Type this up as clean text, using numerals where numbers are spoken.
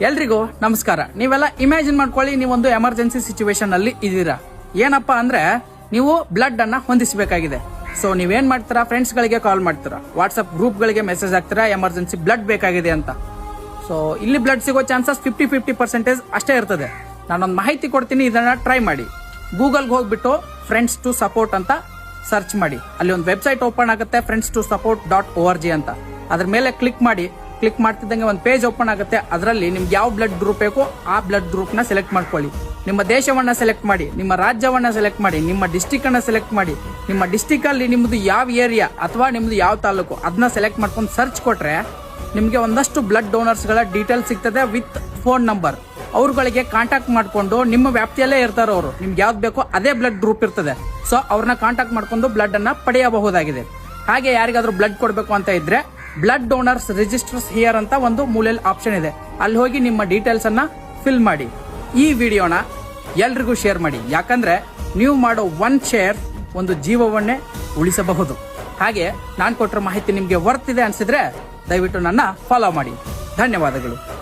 ಎಲ್ರಿಗೂ ನಮಸ್ಕಾರ. ನೀವೆಲ್ಲ ಇಮ್ಯಾಜಿನ್ ಮಾಡ್ಕೊಳ್ಳಿ, ನೀವೊಂದು ಎಮರ್ಜೆನ್ಸಿ ಸಿಚುವೇಶನ್ ಅಲ್ಲಿ ಇದೀರಾ. ಏನಪ್ಪಾ ಅಂದ್ರೆ ನೀವು ಬ್ಲಡ್ ಅನ್ನ ಹೊಂದಿಸಬೇಕಾಗಿದೆ. ಸೊ ನೀವೇನ್ ಮಾಡ್ತೀರಾ, ಫ್ರೆಂಡ್ಸ್ ಗಳಿಗೆ ಕಾಲ್ ಮಾಡ್ತೀರಾ, ವಾಟ್ಸ್ಆಪ್ ಗ್ರೂಪ್ ಗಳಿಗೆ ಮೆಸೇಜ್ ಹಾಕ್ತೀರಾ, ಎಮರ್ಜೆನ್ಸಿ ಬ್ಲಡ್ ಬೇಕಾಗಿದೆ ಅಂತ. ಸೊ ಇಲ್ಲಿ ಬ್ಲಡ್ ಸಿಗೋ ಚಾನ್ಸಸ್ 50% ಅಷ್ಟೇ ಇರ್ತದೆ. ನಾನೊಂದು ಮಾಹಿತಿ ಕೊಡ್ತೀನಿ, ಇದನ್ನ ಟ್ರೈ ಮಾಡಿ. ಗೂಗಲ್ಗೆ ಹೋಗ್ಬಿಟ್ಟು ಫ್ರೆಂಡ್ಸ್ ಟು ಸಪೋರ್ಟ್ ಅಂತ ಸರ್ಚ್ ಮಾಡಿ. ಅಲ್ಲಿ ಒಂದು ವೆಬ್ಸೈಟ್ ಓಪನ್ ಆಗುತ್ತೆ, friends2support.org ಅಂತ. ಅದ್ರ ಮೇಲೆ ಕ್ಲಿಕ್ ಮಾಡಿ. ಕ್ಲಿಕ್ ಮಾಡ್ತಿದ್ದಂಗೆ ಒಂದು ಪೇಜ್ ಓಪನ್ ಆಗುತ್ತೆ. ಅದರಲ್ಲಿ ನಿಮ್ಗೆ ಯಾವ ಬ್ಲಡ್ ಗ್ರೂಪ್ ಬೇಕೋ ಆ ಬ್ಲಡ್ ಗ್ರೂಪ್ ನ ಸೆಲೆಕ್ಟ್ ಮಾಡ್ಕೊಳ್ಳಿ. ನಿಮ್ಮ ದೇಶವನ್ನ ಸೆಲೆಕ್ಟ್ ಮಾಡಿ, ನಿಮ್ಮ ರಾಜ್ಯವನ್ನ ಸೆಲೆಕ್ಟ್ ಮಾಡಿ, ನಿಮ್ಮ ಡಿಸ್ಟಿಕ್ ಅನ್ನ ಸೆಲೆಕ್ಟ್ ಮಾಡಿ. ನಿಮ್ಮ ಡಿಸ್ಟಿಕ್ ಅಲ್ಲಿ ನಿಮ್ದು ಯಾವ ಏರಿಯಾ ಅಥವಾ ನಿಮ್ದು ಯಾವ ತಾಲೂಕು ಅದನ್ನ ಸೆಲೆಕ್ಟ್ ಮಾಡ್ಕೊಂಡು ಸರ್ಚ್ ಕೊಟ್ರೆ ನಿಮ್ಗೆ ಒಂದಷ್ಟು ಬ್ಲಡ್ ಡೋನರ್ಸ್ ಗಳ ಡೀಟೇಲ್ ಸಿಗ್ತದೆ ವಿತ್ ಫೋನ್ ನಂಬರ್. ಅವ್ರಗಳಿಗೆ ಕಾಂಟ್ಯಾಕ್ಟ್ ಮಾಡ್ಕೊಂಡು, ನಿಮ್ಮ ವ್ಯಾಪ್ತಿಯಲ್ಲೇ ಇರ್ತಾರ ಅವರು, ನಿಮ್ಗೆ ಯಾವ್ದು ಬೇಕೋ ಅದೇ ಬ್ಲಡ್ ಗ್ರೂಪ್ ಇರ್ತದೆ. ಸೊ ಅವ್ರನ್ನ ಕಾಂಟ್ಯಾಕ್ಟ್ ಮಾಡ್ಕೊಂಡು ಬ್ಲಡ್ ಅನ್ನ ಪಡೆಯಬಹುದಾಗಿದೆ. ಹಾಗೆ ಯಾರಿಗಾದ್ರೂ ಬ್ಲಡ್ ಕೊಡಬೇಕು ಅಂತ ಇದ್ರೆ ಬ್ಲಡ್ ಡೋನರ್ಸ್ ರಿಜಿಸ್ಟರ್ಸ್ ಹಿಯರ್ ಅಂತ ಒಂದು ಮೂಲೆಯಲ್ಲಿ ಆಪ್ಷನ್ ಇದೆ. ಅಲ್ಲಿ ಹೋಗಿ ನಿಮ್ಮ ಡೀಟೇಲ್ಸ್ ಅನ್ನ ಫಿಲ್ ಮಾಡಿ. ಈ ವಿಡಿಯೋನ ಎಲ್ರಿಗೂ ಶೇರ್ ಮಾಡಿ, ಯಾಕಂದ್ರೆ ನೀವು ಮಾಡೋ 1 ಶೇರ್ ಒಂದು ಜೀವವನ್ನೇ ಉಳಿಸಬಹುದು. ಹಾಗೆ ನಾನು ಕೊಟ್ಟಿರೋ ಮಾಹಿತಿ ನಿಮ್ಗೆ ವರ್ತ್ ಇದೆ ಅನ್ಸಿದ್ರೆ ದಯವಿಟ್ಟು ನನ್ನ ಫಾಲೋ ಮಾಡಿ. ಧನ್ಯವಾದಗಳು.